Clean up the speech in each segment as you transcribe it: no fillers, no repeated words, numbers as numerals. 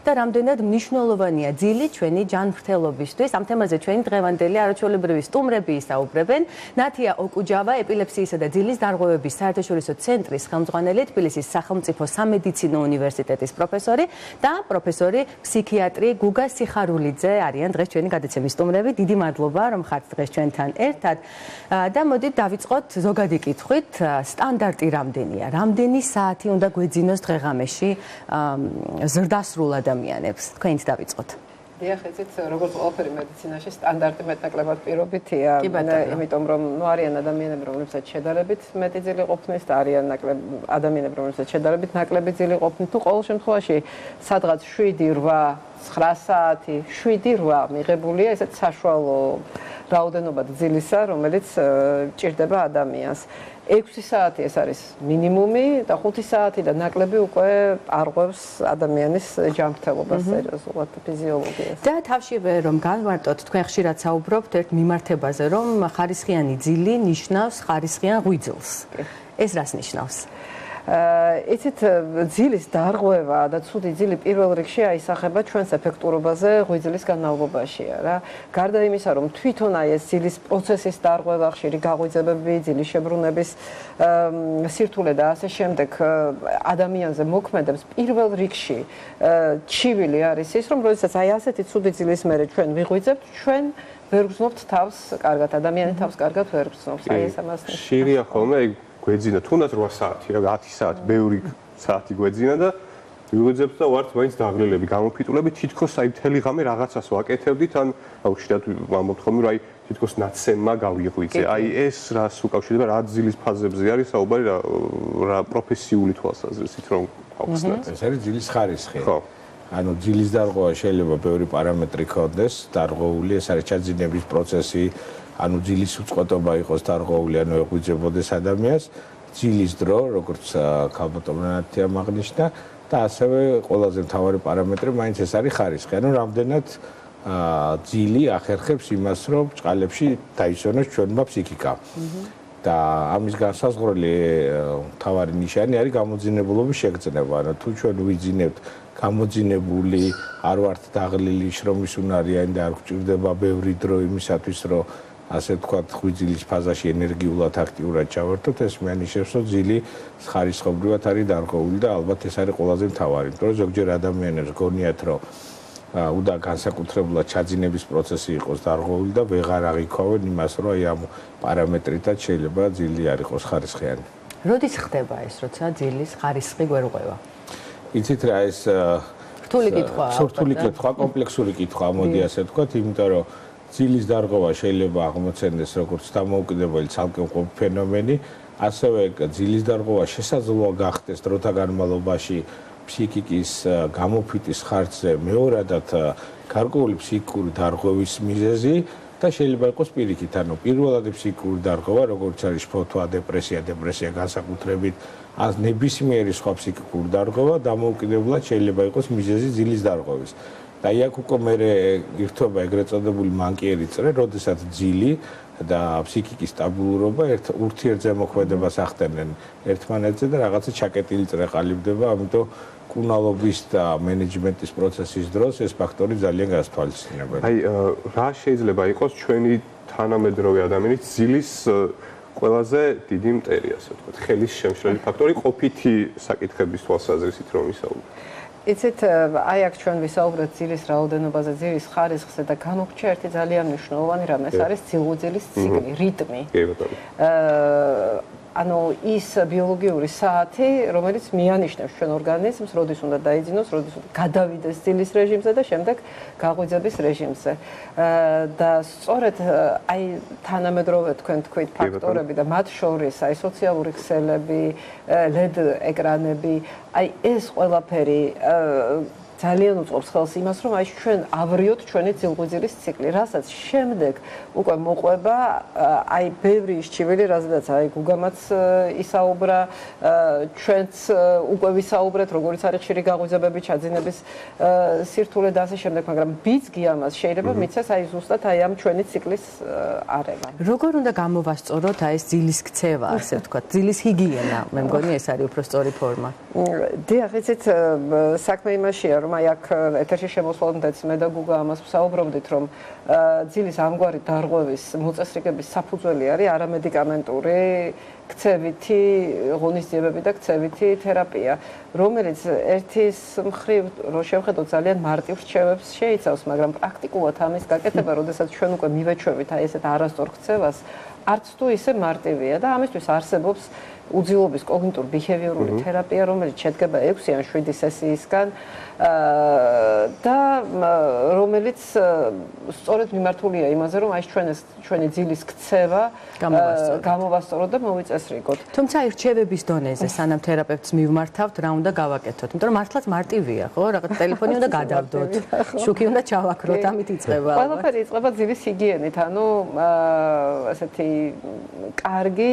და რამდენად მნიშვნელოვანია ძილი ჩვენი ჯანმრთელობისთვის. ამ თემაზე ჩვენი დღევანდელი არაჩვეულებრივი სტუმრები ისაუბრებენ. ნათია ოკუჯავა, ეპილეფსიისა და ძილის დარღვევების საერთაშორისო ცენტრის ხელმძღვანელი, თბილისის სახელმწიფო სამედიცინო უნივერსიტეტის პროფესორი და პროფესორი ფსიქიატრი გუგა სიხარულიძე არიან დღეს ჩვენი გადაცემის სტუმრები. დიდი მადლობა, რომ ხართ დღეს ჩვენთან ერთად. და მოდით დავიწყოთ ზოგადი კითხვით. სტანდარტი რამდენია? რამდენი საათი უნდა გვეძინოს დღეღამეში ზრდასრულ ადამიანებს? თქვენით დავიწყოთ. დიახ, იცით, როგორც ყველაფერი მედიცინაში სტანდარტი მეტნაკლებად პირობითია, იმიტომ რომ არიან ადამიანები, რომლებსაც შედარებით მეტი ძილი ყოფნის და არიან ადამიანები, რომლებსაც შედარებით ნაკლები ძილი ყოფნის. თუ ყოველ შემთხვევაში სადღაც 7-8 9 საათი, 7-8 მიღებულია ესეთ საშუალო რაოდენობა ძილისა, რომელიც ჭირდება ადამიანს. 6 საათი ეს არის მინიმუმი და 5 საათი და ნაკლები უკვე არღვევს ადამიანის ჯანმრთელობას, სერიოზულად ფიზიოლოგიას. და თავშივე რომ განვარტოთ, თქვენ ხშირად საუბრობთ ერთ მიმართებაზე, რომ ხარისხიანი ძილი ნიშნავს ხარისხიან ღვიძლს. ეს რას ნიშნავს? იცით, ძილის დარღვევა და ცუდი ძილი პირველ რიგში აისახება ჩვენს ეფექტურობაზე ღვიძლის განმავლობაშია რა. გარდა იმისა, რომ თვითონ ეს ძილის პროცესის დარღვევა, ხშირი გაღვიძებები, ძილის შებრუნების სირთულე და ასე შემდეგ ადამიანზე მოქმედებს პირველ რიგში ჩივილი არის ის, რომ როდესაც ასეთი ცუდი ძილის მერე ჩვენ ვიღვიძებთ, ჩვენ ვერ გრძნობთ თავს კარგად, ადამიანი თავს კარგად ვერ გრძნობს. ეს ამას ნიშნავს. შირია ხოლმე გვეძინა თუნდაც 8 საათი, რა 10 საათი, ბევრი საათი გვეძინა და ვიღვიძებთ და ვართ მაინც დაღლილები, გამოფიტულები, თითქოს აი მთელი ღამე რაღაცას ვაკეთებდით, ან აუშვიდათ ვამბობთ ხოლმე, რომ აი თითქოს ნაცემმა გავიღვიძე. აი ეს რას უკავშირდება, რა ძილის ფაზებზე არის საუბარი, რა პროფესიული თვალსაზრისით რომ გავხსნათ. ეს არის ძილის ხარისხი. ხო. ანუ ძილის დარღვევა შეიძლება ბევრი პარამეტრი ქონდეს, დარღვეული, ეს არის ჩაძინების პროცესი, ანუ ძილის უწყვეტობა იყოს დარღვეული, ანუ ეღვიძებოდეს ადამიანს, ძილის დრო, როგორც ქალბატონია აღნიშნა და ასევე ყველაზე მთავარი პარამეტრი მაინც ეს არის ხარისხი, ანუ რამდენად ძილი ახერხებს იმას, რომ ბრჭყალებში დაისვენოს ჩვენმა ფსიქიკა. და ამის განსაზღვრელი მთავარი ნიშანი არის გამოძინებულობის შეგრძნება, ანუ თუ ჩვენ ვიძინებთ გამოძინებული, არ ვართ დაღლილი, შრომის უნარიანი და არ გვჭირდება ბევრი დრო იმისათვის, რომ ასე ვთქვათ, ღვიძლის ფაზაში ენერგიულად აქტიურად ჩავერთოთ, ეს მეანიშნებს, რომ ძილი ხარისხობრივად არის დარღვეული და ალბათ ეს არის ყველაზე მთავარი, იმიტომ რომ ზოგჯერ ადამიანებს გონიათ, რომ უნდა განსაკუთრებულად ჩაძინების პროცესი იყოს დარღვეული და ვეღარ აღიქვავენ იმას, რომ აი ამ პარამეტრითაც შეიძლება ძილი არ იყოს ხარისხიანი. როდის ხდება ეს, როცა ძილის ხარისხი გვერღვევა? იცით რა, ეს რთული კითხვაა. რთული კითხვა, კომპლექსური კითხვა, მოდი ასე ვთქვათ, იმიტომ რომ ძილის დარღვევა შეიძლება აღმოცენდეს როგორც დამოუკიდებელი ცალკე მყოფი ფენომენი, ასევე ძილის დარღვევა შესაძლოა გახდეს დროთა განმავლობაში ფსიქიკის გამოფიტვის ხარჯზე მეორადად გარკვეული ფსიქიკური დარღვევის მიზეზი და შეიძლება იყოს პირიქით, ანუ პირველადი ფსიქიკური დარღვევა, როგორც არის შფოთვა, დეპრესია განსაკუთრებით, ან ნებისმიერი სხვა ფსიქიკური დარღვევა დამოუკიდებლად შეიძლება იყოს მიზეზი ძილის დარღვევის. და იქ უკვე მე ირთვება ეგრეთ წოდებული მანკიერი წრე, როდესაც ძილი და ფსიქიკის სტაბილურობა ურთიერთზემოქმედებას ახდენენ ერთმანეთზე და რაღაცა ჩაკეტილი წრე ყალიბდება, ამიტომ კუნალობის და მენეჯმენტის პროცესის დროს ეს ფაქტორი ძალიან გასათვალისწინებელია. აი, რა შეიძლება იყოს ჩვენი თანამედროვე ადამიანის ძილის ყველაზე დიდი მტერი, ასე ვთქვათ, ხელის შემშლელი ფაქტორი ყოფითი საკითხების თვალსაზრისით რომ ვისაუბროთ. იცით, აი აქ ჩვენ ვისაუბრეთ ძილის რაოდენობაზე, ძილის ხარისხზე და განუხრჩა ერთი ძალიან მნიშვნელოვანი რამ, ეს არის ძილღუძილის ციკლი, რიტმი. კი, ბატონო. ანუ ის ბიოლოგიური საათი, რომელიც მიანიშნებს ჩვენ ორგანიზმს, როდის უნდა დაიძინოს, როდის უნდა გადავიდეს ძილის რეჟიმზე და შემდეგ გაღვიძების რეჟიმზე. და სწორედ აი თანამედროვე თქვენ თქვით ფაქტორები და მათ შორის აი სოციალური ქსელები, LED ეკრანები, აი ეს ყველაფერი ძალიან უწყობს ხელს იმას, რომ აი ჩვენ ავრიოთ ჩვენი ძილღვიძლის ციკლი, რასაც შემდეგ უკვე მოყვება აი ბევრი ისჩივილი, რაზედაც აი გუგამაც ისაუბრა, ჩვენც უკვე ვისაუბრეთ, როგორიც არის ხშირი გაღვიძებები, ჩაძინების სირთულე და ასე შემდეგ, მაგრამ ბიძგი ამას შეიძლება მიცეს აი ზუსტად აი ამ ჩვენი ციკლის არევა. როგორ უნდა გამოვასწოროთ აი ეს ძილის ქცევა, ასე ვთქვათ, ძილის ჰიგიენა, მე მგონი ეს არის უფრო სწორი ფორმა. დიახ, იცით, საქმე იმაშია, რომ აი აქ ეთერში შემოსვლამდეც მე და გუგა ამას ვსაუბრობდით, რომ ძილის ამგვარი დარღვევის მოწესრიგების საფუძველი არის არამედიკამენტური ქცევითი ღონისძიებები და ქცევითი თერაპია, რომელიც ერთის მხრივ რო შევხედოთ ძალიან მარტივ რჩევებს შეიცავს, მაგრამ პრაქტიკულად ამის გაკეთება, როდესაც ჩვენ უკვე მივეჩვევით აი ესეთ არასწორ ქცევას, არც თუ ისე მარტივია და ამისთვის არსებობს უძილობის კოგნიტურ-ბიჰევიორული თერაპია, რომელიც შედგება 6 ან 7 სესიისგან და რომელიც სწორედ მიმართულია იმაზე, რომ აი ჩვენი ძილის ქცევა გამოვასწოროთ და მოვიწესრიგოთ. თუმცა რჩევების დონეზე სანამ თერაპევტს მივმართავთ, რა უნდა გავაკეთოთ? იმიტომ რომ მართლაც მარტივია, ხო? რაღაც ტელეფონი უნდა გადავდოთ, შუქი უნდა ჩავაქროთ, ამით იწყება. ყველაფერი იწყება ძილის ჰიგიენით, ანუ ასეთი კარგი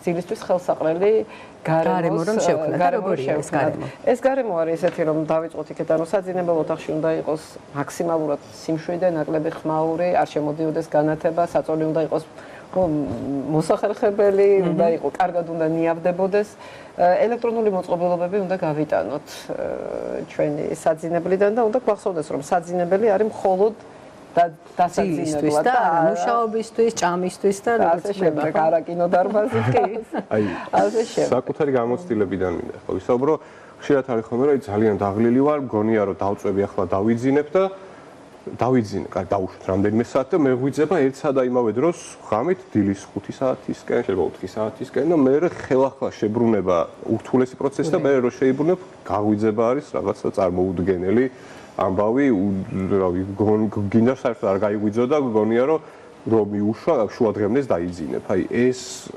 ძილისთვის ხელსაყრელი გარემო რომ შევქმნათ. როგორია ეს გარემო? ეს გარემო არის ესეთი, რომ დავიწყოთ იქეთ, ანუ საძინებელ ოთახში უნდა იყოს მაქსიმალურად სიმშვიდე, ნაკლები ხმაური, არ შემოდიოდეს განათება, საწოლი უნდა იყოს მოსახერხებელი, უნდა იყოს, კარგად უნდა ნიავდებოდეს. ელექტრონული მოწყობილობები უნდა გავიტანოთ ჩვენი საძინებლიდან და უნდა გვახსოვდეს, რომ საძინებელი არის მხოლოდ დასაძინებლად და მუშაობისთვის, ჭამისთვის და როგორც შემდეგ არა კინოდარბაზით კი. აი, საკუთარი გამოცდილებიდან მინდა ხო ვისაუბრო, ხშირად არის ხოლმე რომ ძალიან დაღლილი ვარ, მგონია რომ დავწვევი ახლა დავიძინებ და დავიძინე, კაი დავუშვით რამდენიმე საათი და მე ღვიძება ერთსა და იმავე დროს ღამით დილის 5 საათისკენ, შეიძლება 4 საათისკენ და მე ხელახლა შებრუნება ურთულესი პროცესი და მე რო შეიბრუნებ, გაღვიძება არის რაღაცა წარმოუდგენელი ამბავი, რავი, გინდა საერთოდ არ გაიღვიძო და გონია რომ მიუშვა შუადღემდეც დაიძინებ. აი ეს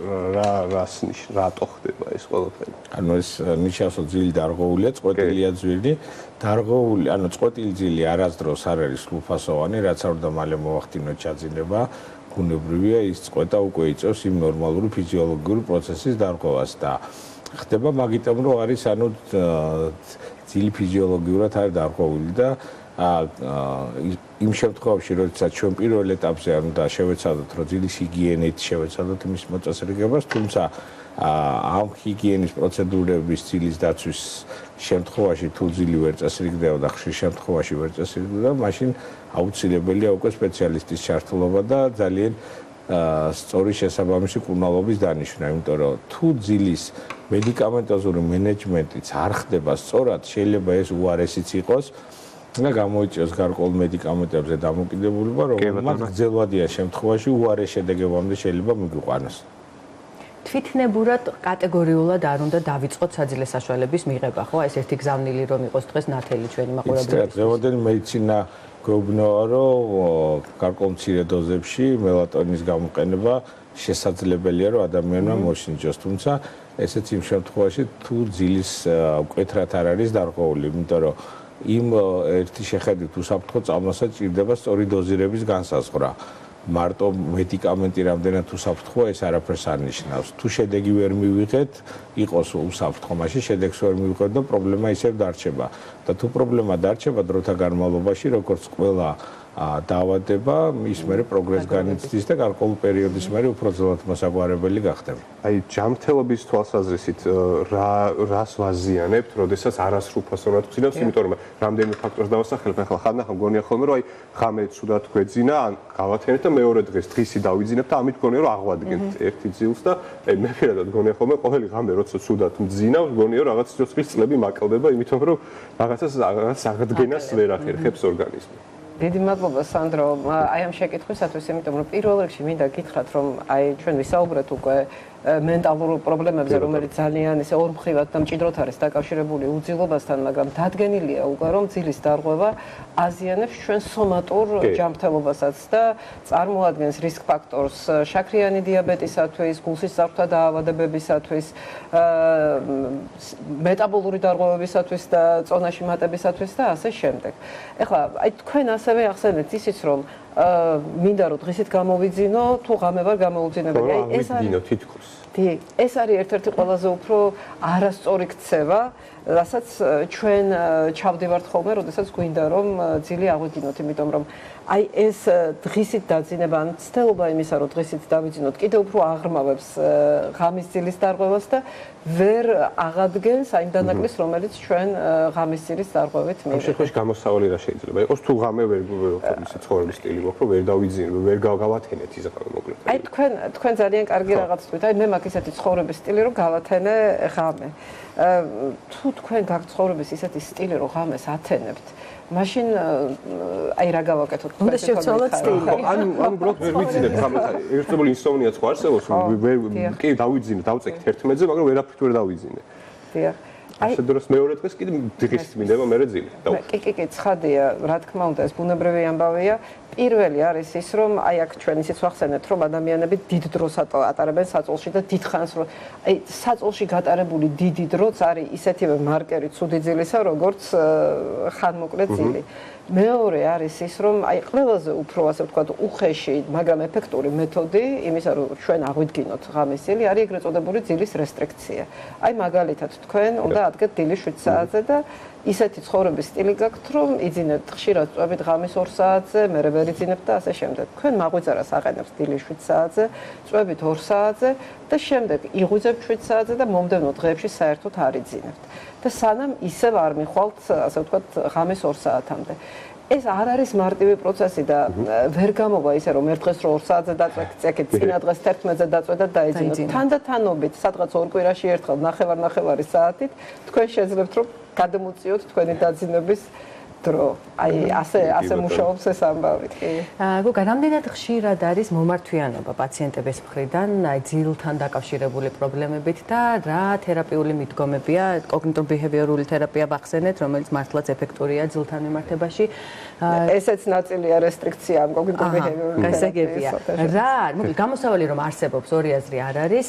რატო ხდება ეს ყველაფერი? ანუ ეს ნიშნავს რომ ძილი დარღვეულია, წყვეტილია ძილი, დარღვეული, ანუ წყვეტილი ძილი არასდროს არ არის სრულფასოვანი, რაც არ უნდა მალე მოახდინოთ ჩაძინება, ბუნებრივია ის წყვეტა უკვე იწევს იმ ნორმალური ფიზიოლოგიური პროცესის დარღვევას და ხდება მაგიტომ რომ არის ანუ ძილი ფიზიოლოგიურად არის დარღვეული და იმ შემთხვევაში, როდესაც ჩვენ პირველ ეტაპზე არ უნდა შევეცადოთ, რომ ძილის ჰიგიენით შევეცადოთ მის მოწესრიგებას, თუმცა ამ ჰიგიენის პროცედურების ძილის დაცვის შემთხვევაში თუ ძილი ვერ წესრიგდება და ხშირ შემთხვევაში ვერ წესრიგდება, მაშინ აუცილებელია უკვე სპეციალისტის ჩართულობა და ძალიან სწორი შესაბამისი კურნალობის დანიშვნა, იმიტომ რომ თუ ძილის მედიკამენტოზური მენეჯმენტიც არ ხდება სწორად, შეიძლება ეს უარესიც იყოს და გამოიწვიოს გარკვეულ მედიკამენტებზე დამოკიდებულება, რომელმაც გრძელვადიან შემთხვევაში უარეს შედეგებამდე შეიძლება მიგვიყვანოს. თვითნებურად კატეგორიულად არ უნდა დავიწყოთ საძილე საშუალების მიღება, ხო? ეს ერთი გზავნილი რომ იყოს დღეს ნათელი ჩვენი მაყურებლების. დღევანდელი მედიცინა გვეუბნება, რომ გარკვეულ მცირე დოზებში მელატონის გამოყენება შესაძლებელია, რომ ადამიანმა მოშინჯოს, თუმცა ესეც იმ შემთხვევაში თუ ძილის მკვეთრად არ არის დარღვეული, იმიტომ რომ იმ ერთი შეხედვით უსაფრთხო წამლასაც ჭირდება სწორი დოზირების განსაზღვრა. მარტო მედიკამენტი რამდენად უსაფრთხოა, ეს არაფერს არ ნიშნავს. თუ შედეგი ვერ მივიღეთ, იყოს უსაფრთხო, მაშინ შედეგს ვერ მივიღეთ და პრობლემა ისევ დარჩება. და თუ პრობლემა დარჩება დროთა განმავლობაში, როგორც ყველა დაავადება, ის მერე პროგრესს განიცდის და გარკვეულ პერიოდის მერე უფრო ძნელად მოსაგვარებელი გახდება. აი ჯანმრთელობის თვალსაზრისით რას ვაზიანებთ, როდესაც არასრულფასოვნად გვძინავს, იმიტომ რომ რამდენიმე ფაქტორს დავასახელებ, ახლა ხანდახან გონია ხოლმე რომ აი ღამე ცუდად გვეძინა, ან გავათენეთ და მეორე დღეს დღისი დავიძინებ და ამით გონია რომ აღვადგენთ ერთი ძილს და აი მე პირადად გონია ხოლმე ყოველი ღამე როცა ცუდად მძინავს, გონია რომ რაღაც სიცოცხლის წლები მაკლდება, იმიტომ რომ რაღაცას აღდგენას ვერ ახერხებს ორგანიზმი. დიდი მადლობა სანდრო, აი ამ შეკითხვისათვის, იმიტომ რომ პირველ რიგში მინდა გითხრათ, რომ აი ჩვენ ვისაუბრეთ უკვე მენტალურ პრობლემებზე, რომელიც ძალიან ისე ორმხრივად და მჭიდროდ არის დაკავშირებული უძილობასთან, მაგრამ დადგენილია უკვე, რომ ძილის დარღვევა აზიანებს ჩვენ სომატურ ჯანმრთელობასაც და წარმოადგენს რისკ ფაქტორს შაქრიანი დიაბეტისათვის, გულსისწრაფთა დაავადებებისათვის, მეტაბოლური დარღვევებისათვის და წონაში მატებისათვის და ასე შემდეგ. ეხლა აი თქვენ ასევე ახსენეთ ისიც, რომ მინდა რომ დღისით გამოვიძინო, თუ ღამე ვარ გამოუძინებელი. აი ეს არის თითქოს. ეს არის ერთ-ერთი ყველაზე უფრო არასწორი ქცევა, რასაც ჩვენ ჩავდივართ ხოლმე, როდესაც გვინდა რომ ძილი აღვიძინოთ, იმიტომ რომ აი ეს დღისით დაძინება, ან ცდელობა იმისა, რომ დღისით დავიძინოთ, კიდევ უფრო აღრმავებს ღამის ძილის დარღვევას და ვერ აღადგენს აი დანაკლისს, რომელიც ჩვენ ღამის ძილის დარღვევით ამ შემთხვევაში გამოსავალი რა შეიძლება იყოს? თუ ღამე ვერ ისე ცხოვრების სტილი გვაქვს, რომ ვერ დავიძინოთ, ვერ გავათენეთ ის ღამე მოკლედ. აი თქვენ ძალიან კარგი რაღაც თქვით. აი მე მაქვს ისეთი ცხოვრების სტილი, რომ გავათენე ღამე. თუ თქვენ გაქვთ ცხოვრების ისეთი სტილი, რომ ღამეს ათენებთ, მაშინ აი რა გავაკეთოთ? უნდა შევცვალოთ სტილი. ანუ უბრალოდ ვერ ვიცინებ ღამეს. ერთობლივ ინსომნიაც ხო არსებობს, კი დავიძინე, დავწეკით 11-ზე, მაგრამ ვერაფრით ვერ დავიძინე. დიახ. ასე დროს მეორე დღეს კიდე დღის მინდება მე ძილი. კი, ცხადია, რა თქმა უნდა, ეს ბუნებრივი ამბავია. პირველი არის ის, რომ აი აქ ჩვენ ისიც ვახსენებთ, რომ ადამიანები დიდ დროს ატარებენ საწოლში და დიდხანს რომ აი საწოლში გატარებული დიდი დროც არის ისეთივე მარკერი ცუდი ძილისა, როგორც ხანმოკლე ძილი. მეორე არის ის, რომ აი ყველაზე უფრო ასე ვთქვათ, უხეში, მაგრამ ეფექტური მეთოდი იმისა, რომ ჩვენ აღვიდგინოთ ღამის ძილი, არის ეგრეთ წოდებული ძილის რესტრიქცია. აი მაგალითად თქვენ უნდა ადგეთ დილის 7 საათზე და ისეთი ცხოვრების სტილი გაქვთ, რომ იძინებთ ხშირად წვევით ღამის 2 საათზე, მერე ვერ იძინებთ და ასე შემდეგ. თქვენ მაღვიძარას აყენებს დილის 7 საათზე, წვევით 2 საათზე და შემდეგ იღვიძებთ 7 საათზე და მომდევნო დღეებში საერთოდ არ იძინებთ. და სანამ ისევ არ მიხვალთ, ასე ვთქვათ, ღამის 2 საათამდე. ეს არ არის მარტივი პროცესი და ვერ გამოვა ისე რომ ერთ დღეს რო 2 საათზე დაწვეთ, წეკეთ წინა დღეს 11-ზე დაწვეთ და დაიძინოთ. თანდათანობით, სადღაც 2 კვირაში ერთხელ ნახევარი საათით თქვენ შეძლებთ რომ გადამოწიოთ თქვენი დაძინების დრო. აი ასე მუშაობს ეს ამბავი. გოგა, რამდენად ხშირად არის მომართვიანობა პაციენტების მხრიდან აი ძილთან დაკავშირებული პრობლემებით და რა თერაპიული მიდგომებია, კოგნიტურ-ბიჰევიორული თერაპია ვახსენეთ, რომელიც მართლაც ეფექტურია ძილთან მიმართებაში. ესეც ნაწილია რესტრიქცია ამ კოგნიტურ-ბიჰევიორული გასაგებია. რა, მოკლედ გამოსავალი რომ არსებობს, ორი აზრი არ არის.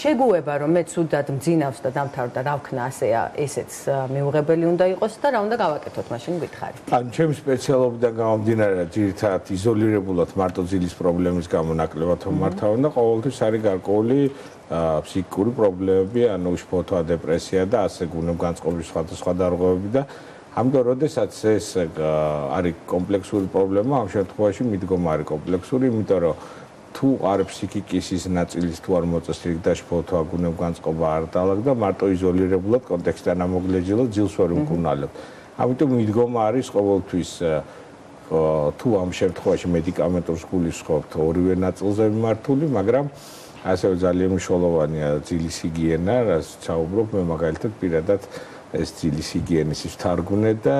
შეგუება რომ მე ცუდად მძინავს და დამთავრდა რა ვქნა ასეა, ესეც მიუღებელი უნდა იყოს და რა უნდა გავაკეთოთ მაშინ გითხარი. ან ჩემი სპეციალობიდან გამომდინარე, ძირითადად იზოლირებულად მარტო ძილის პრობლემის გამო ნაკლებად მომართავენ და ყოველთვის არის გარკვეული ფსიქიკური პრობლემები, ანუ უშფოთვა, დეპრესია და ასე გუნებგანწყობის სხვადასხვა დარღვევები და ამიტომ როდესაც ეს არის კომპლექსური პრობლემა, ამ შემთხვევაში მიდგომა არის კომპლექსური, იმიტომ რომ თუ არ ფსიქიკის ის ნაწილის თუ არ მოწეს რიგდა შფოთვა, გუნებგანწყობა არ დაალაგდა, მარტო იზოლირებულად კონტექსტთან ამოგლეჯილო ძილს ვერ უმკურნალებთ. ამიტომ მიდგომა არის ყოველთვის თუ ამ შემთხვევაში მედიკამენტურს გულისხმობთ ორივე ნაწილზე მიმართული, მაგრამ ასევე ძალიან მნიშვნელოვანია ძილის ჰიგიენა, რაც საუბრობ მე მაგალითად პირადად ეს ძილის ჰიგიენის თარგმნე და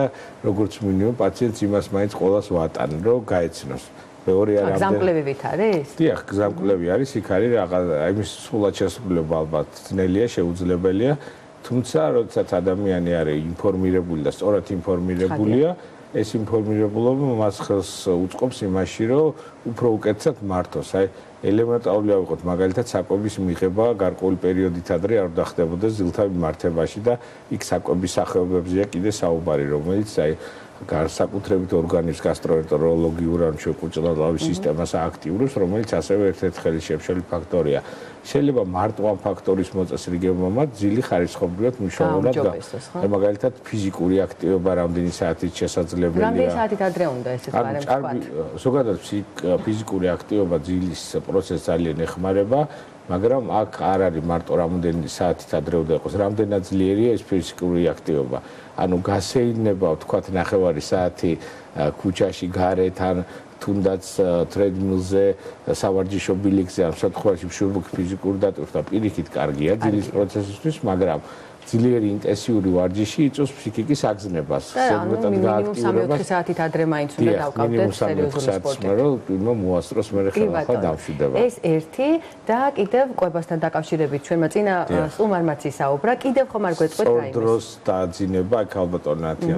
როგორც მინიმუმ პაციენტს იმას მაინც ყოველას ვატან, რომ გაეცნოს. მეორე არის გზამკვლევით არის? დიახ, გზამკვლევი არის, იქ არის რაღაც იმის სულად შესრულება ალბათ ძნელია, შეუძლებელია. თუმცა, როდესაც ადამიანი არის ინფორმირებული და სწორად ინფორმირებულია, ეს ინფორმირებულობა მას ხელს უწყობს იმაში, რომ უფრო უკეთესად მართოს. აი, ელემენტარული ავიღოთ, მაგალითად, საკვების მიღება გარკვეული პერიოდით ადრე არ დახდებოდეს ძილთან მიმართებაში და იქ საკვების სახეობებზეა კიდე საუბარი, რომელიც აი განსაკუთრებით ორგანიზმის გასტროენტეროლოგიურ ან შეკვჭლავლის სისტემას აქტიურებს, რომელიც ასევე ერთ-ერთი შემშელი ფაქტორია. შეიძლება მარტო ამ ფაქტორის მოწესრიგებამ ძილი ხარისხობრივად მნიშვნელოვნად აი მაგალითად ფიზიკური აქტივობა რამდენი საათით შესაძლებელია. რამდენი საათით ადრე უნდა ესეც ბარემ თქვა. ზოგადად ფიზიკური აქტივობა ძილის პროცესს ძალიან ეხმარება, მაგრამ აქ არ არის მარტო რამდენი საათით ადრე უნდა იყოს, რამდენად ძლიერია ეს ფიზიკური აქტივობა. ანუ გასეირნება, ვთქვათ, ნახევარი საათი ქუჩაში გარეთ ან თუნდაც ტრედმილზე, სავარჯიშო ბილიკზე, ამ შემთხვევაში მშრომელი ფიზიკური დატვირთვა პირიქით კარგია ძილის პროცესისთვის, მაგრამ ძლიერი ინტენსიური ვარჯიში იწვევს ფსიქიკის აგზნებას, ზოგადად გააქტიურებას. 3-4 საათით ადრე მაინც უნდა დავკავდეთ სერიოზული სპორტი. რომ მოასწროს მე ხელახლა დამშვიდება. ეს ერთი და კიდევ კვებასთან დაკავშირებით ჩვენმა წინა სტუმარმაც ისაუბრა, კიდევ ხომ არ გვეწყვეთ რაიმე. სწორ დროს დაძინება, აქ ალბათ ნათია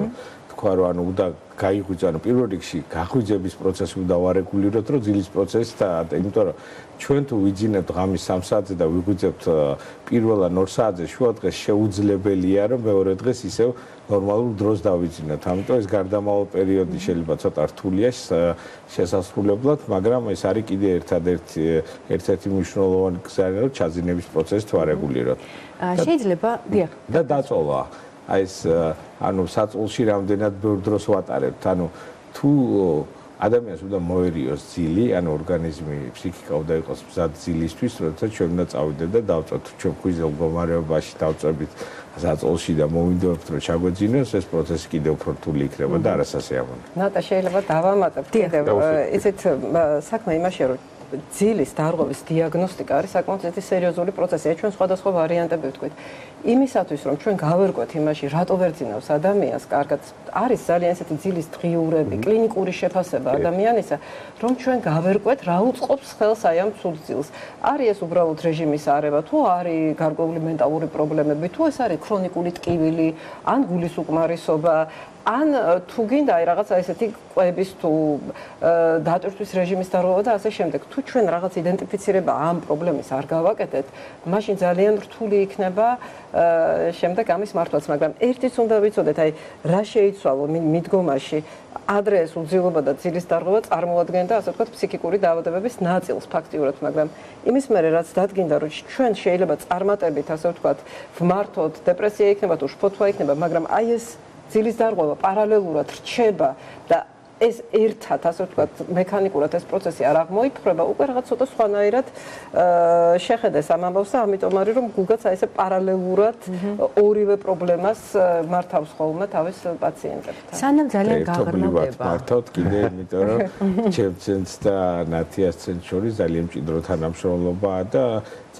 თქვა რომ ანუ უნდა გაიღვიძო, ანუ პირველ რიგში გაღვიძების პროცესი უნდა ვარეგულიროთ, რომ ძილის პროცესი და იმიტომ რომ ჩვენ თუ ვიძინებთ ღამის 3 საათზე და ვიღვიძებთ პირველად 2 საათზე, შუადღეს შეუძლებელია რომ მეორე დღეს ისევ ნორმალურ დროს დავიძინოთ. ამიტომ ეს გარდამავალ პერიოდი შეიძლება ცოტა რთულია შესასრულებლად, მაგრამ ეს არის კიდე ერთ-ერთი მნიშვნელოვანი გზა, რომ ჩაძინების პროცესს ვარეგულიროთ. შეიძლება, დიახ. და დაწოვა. აი ეს ანუ საწოლში რამდენად ბევრ დროს ვატარებთ. ანუ თუ ადამიანს უნდა მოერიოს ძილი, ანუ ორგანიზმი, ფსიქიკა უნდა იყოს მზად ძილისთვის, როდესაც ჩვენ უნდა წავიდეთ და დავწვათ ჩვენ ქვიზელ მდგომარეობაში დავწვებით საწოლში და მოვინდობთ რომ ჩაგვეძინოს, ეს პროცესი კიდევ უფრო რთული იქნება და არასასიამოვნო. ნატა შეიძლება დავამატებ კიდევ ესეთ საქმე იმაშია რომ ძილის დარღვევის დიაგნოსტიკა არის საკმაოდ სერიოზული პროცესი. ჩვენ სხვადასხვა ვარიანტები ვთქვით. იმისათვის რომ ჩვენ გავერკვეთ იმაში, რატო ვერ ძინავს ადამიანს, კარგად არის ძალიან ესეთი ძილის დღიურები, კლინიკური შეფასება ადამიანისა, რომ ჩვენ გავერკვეთ, რა უწყობს ხელს აი ამ ცუდ ძილს. არის ეს უბრალოდ რეჟიმის არევა, თუ არის გარკვეული მენტალური პრობლემები, თუ ეს არის ქრონიკული ტკივილი, ან გულის უკმარისობა, ან თუ გინდა აი რაღაცა ესეთი კვების თუ დატვირთვის რეჟიმის დარღვევა და ასე შემდეგ. თუ ჩვენ რაღაც იდენტიფიცირება ამ პრობლემის არ გავაკეთეთ, მაშინ ძალიან რთული იქნება შემდეგ ამის მართვაც, მაგრამ ერთიც უნდა ვიცოდეთ, აი რა შეიცვალო მიდგომაში ადრე ეს უძილობა და ძილის დარღვევა წარმოადგენდა ასე ვთქვათ ფსიქიკური დაავადებების ნაწილს ფაქტიურად, მაგრამ იმის მერე რაც დადგინდა, რომ ჩვენ შეიძლება წარმატებით ასე ვთქვათ ვმართოთ, დეპრესია იქნება თუ შფოთვა იქნება, მაგრამ აი ეს ძილის დარღვევა პარალელურად რჩება და ეს ერთად ასე ვთქვათ მექანიკურად ეს პროცესი არ აღმოიფრება, უკვე რაღაც ცოტა სხვანაირად შეხედეს ამ ამბავს და ამიტომ არის რომ გუგაც აი ესე პარალელურად ორივე პრობლემას მართავს ხოლმე თავის პაციენტებთან. სანამ ძალიან გაღრმავდება. მართავთ კიდე, იმიტომ რომ ჩემს და ნათიას შორის ძალიან მჭიდრო თანამშრომლობაა და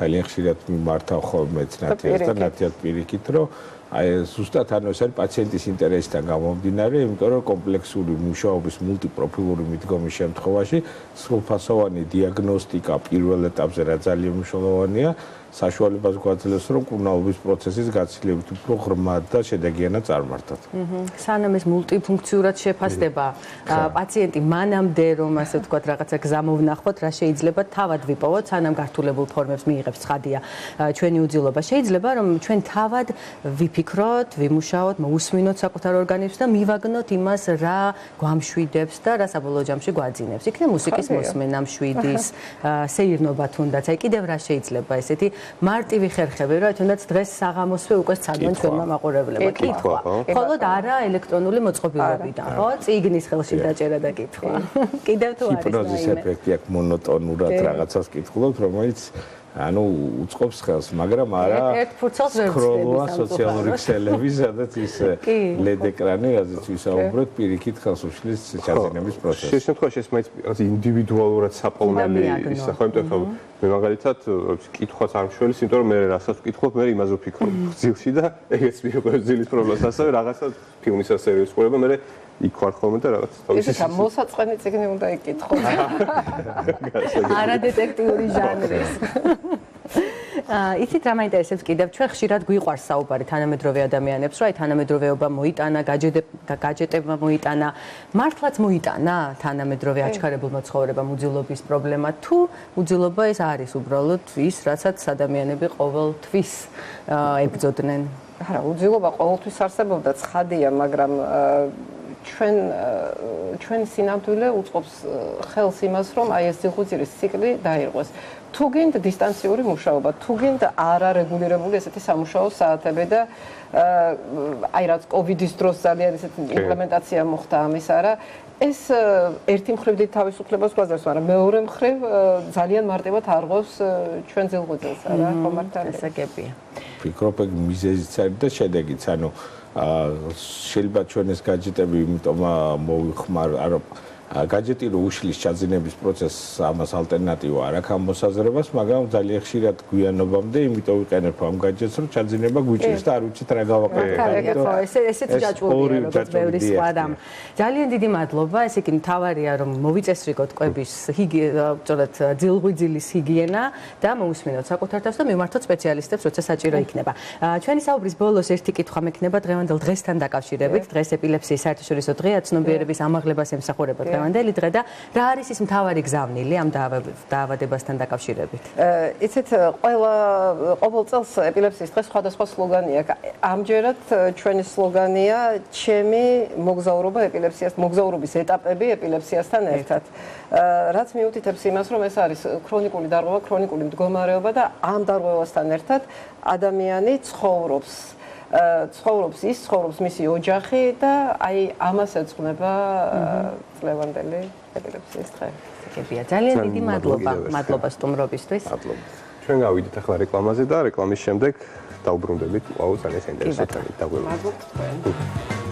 ძალიან ხშირად მიმართავ ხოლმე ნათიას და ნათიას პირიქით, რომ აი ზუსტად ანუ ეს არის პაციენტის ინტერესიდან გამომდინარე, იმიტომ რომ კომპლექსური მუშაობის მულტიპროფილური მიდგომის შემთხვევაში სრულფასოვანი დიაგნოსტიკა პირველ ეტაპზე რა ძალიან მნიშვნელოვანია, საშუალებას გვაძლევს რომ კურნალობის პროცესის გაცილებით უფრო ღრმად და შედეგიანად წარმართოთ. სანამ ეს მულტიფუნქციურად შეფასდება პაციენტი მანამდე რომ ასე ვთქვათ რაღაცა გზა მოვნახოთ, რა შეიძლება თავად ვიპოვოთ, სანამ გართულებულ ფორმებს მიიღებს ცხადია ჩვენი უძილობა. შეიძლება რომ ჩვენ თავად ვიფიქროთ, ვიმუშაოთ, მოусმინოთ საკუთარ ორგანიზმს და მივაგნოთ იმას, რა გვამშვიდებს და რა საბოლოო ჯამში გვაძინებს. იქნება მუსიკის მოსმენა, მშვიდის, სეირნობა თუნდაც. აი კიდევ რა შეიძლება ესეთი მარტივი ხერხები, რა თუნდაც დღეს საღამოსვე უკვე სცადონ ჩვენმა მაყურებლებმა კითხვა. მხოლოდ არა ელექტრონული მოწყობილობიდან, ხო? წიგნის ხელში დაჭერა და კითხვა. კიდევ თუ არის ჰიპნოზის ეფექტი აქვს მონოტონურად რაღაცას კითხულობთ, რომელიც ანუ უწყობს ხელს, მაგრამ არა ერთ ფურცელს ვერ სკროლვა სოციალური ქსელები, სადაც ის LED ეკრანი, რაზეც ვისაუბრეთ, პირიქით ხელს უშლის ჩაძინების პროცესს. შენ შემთხვევაში ეს მაინც ინდივიდუალურად საპოვნელი ისე ხო, იმიტომ რომ მე მაგალითად კითხვას არ მშველის, იმიტომ რომ მე რასაც ვკითხულობ, მე იმაზე ვფიქრობ ძილში და ეგეც მიყვარს ძილის პრობლემას, ასევე რაღაცა ფილმის სერიალს ვყურებ, მე იქ ვარ ხოლმე და რაღაც თავის ეს მოსაწყენი წიგნი უნდა იკითხო. არა დეტექტიური ჟანრის. იცით რა მაინტერესებს კიდევ, ჩვენ ხშირად გვიყვარს საუბარი თანამედროვე ადამიანებს, რომ აი თანამედროვეობა მოიტანა, გაჯეტებმა მოიტანა, მართლაც მოიტანა თანამედროვე აჩქარებულმა ცხოვრებამ უძილობის პრობლემა, თუ უძილობა ეს არის უბრალოდ ის, რასაც ადამიანები ყოველთვის ებრძოდნენ. არა, უძილობა ყოველთვის არსებობდა, ცხადია, მაგრამ ჩვენ სინამდვილე უწყობს ხელს იმას, რომ აი ეს სიხუძირის ციკლი დაირღვეს. თუ გინდა დისტანციური მუშაობა, თუ გინდა არარეგულირებული ესეთი სამუშაო საათები და აი რაც კოვიდის დროს ძალიან ესეთი იმპლემენტაცია მოხდა ამის არა, ეს ერთი მხრიდან თავისუფლებას გვაძლევს, მაგრამ მეორე მხრივ ძალიან მარტივად არღვევს ჩვენ ძილღუძილს, არა, ხომ არ გასაგებია. ფიქრობ ეგ მიზეზიც არის და შედეგიც, ანუ შეიძლება ჩვენ ეს გაჯეტები იმიტომ მოვიხმარ, გაჯეტი რო უშლის ჩაძინების პროცესს ამას ალტერნატივა არ აქვს ამ მოსაზრებას, მაგრამ ძალიან ხშირად გვიანობამდე იმიტომ ვიყენებ ამ გაჯეტს, რომ ჩაძინება გვიჭირს და არ ვიცით რა გავაკეთოთ. ესეც ჯაჭვურია, როგორც ბევრი სხვა რამ. ძალიან დიდი მადლობა. ესე იგი, მთავარია რომ მოვიწესრიგოთ კვების ძილღვიძილის ჰიგიენა და მოусმინოთ საკუთარ თავს და მივმართოთ სპეციალისტებს, როცა საჭირო იქნება. ჩვენი საუბრის ბოლოს ერთი კითხვა მექნება დღევანდელ დღესთან დაკავშირებით. დღეს ეპილეფსიის საერთაშორისო დღეა, ცნობიერების ამაღლებას ემსახურება დღევანდელი დღე და რა არის ის მთავარი გზავნილი ამ დაავადებასთან დაკავშირებით? იცით, ყოველ წელს ეპილეფსიის დღეს სხვადასხვა სლოგანი აქვს. ამჯერად ჩვენი სლოგანია ჩემი მოგზაურობა ეპილეფსიას, მოგზაურობის ეტაპები ეპილეფსიასთან ერთად. რაც მიუთითებს იმას, რომ ეს არის ქრონიკული დარღვევა, ქრონიკული მდგომარეობა და ამ დარღვევასთან ერთად ადამიანი ცხოვრობს მისი ოჯახი და აი ამას ეძღვნება წლევანდელი ეპილეფსიის დღე. გებია, ძალიან დიდი მადლობა სტუმრობისთვის. ჩვენ გავიდით ახლა რეკლამაზე და რეკლამის შემდეგ დავუბრუნდებით. ვაუ, ძალიან საინტერესო თემით დაგვეუბნებით. მადლობა თქვენ.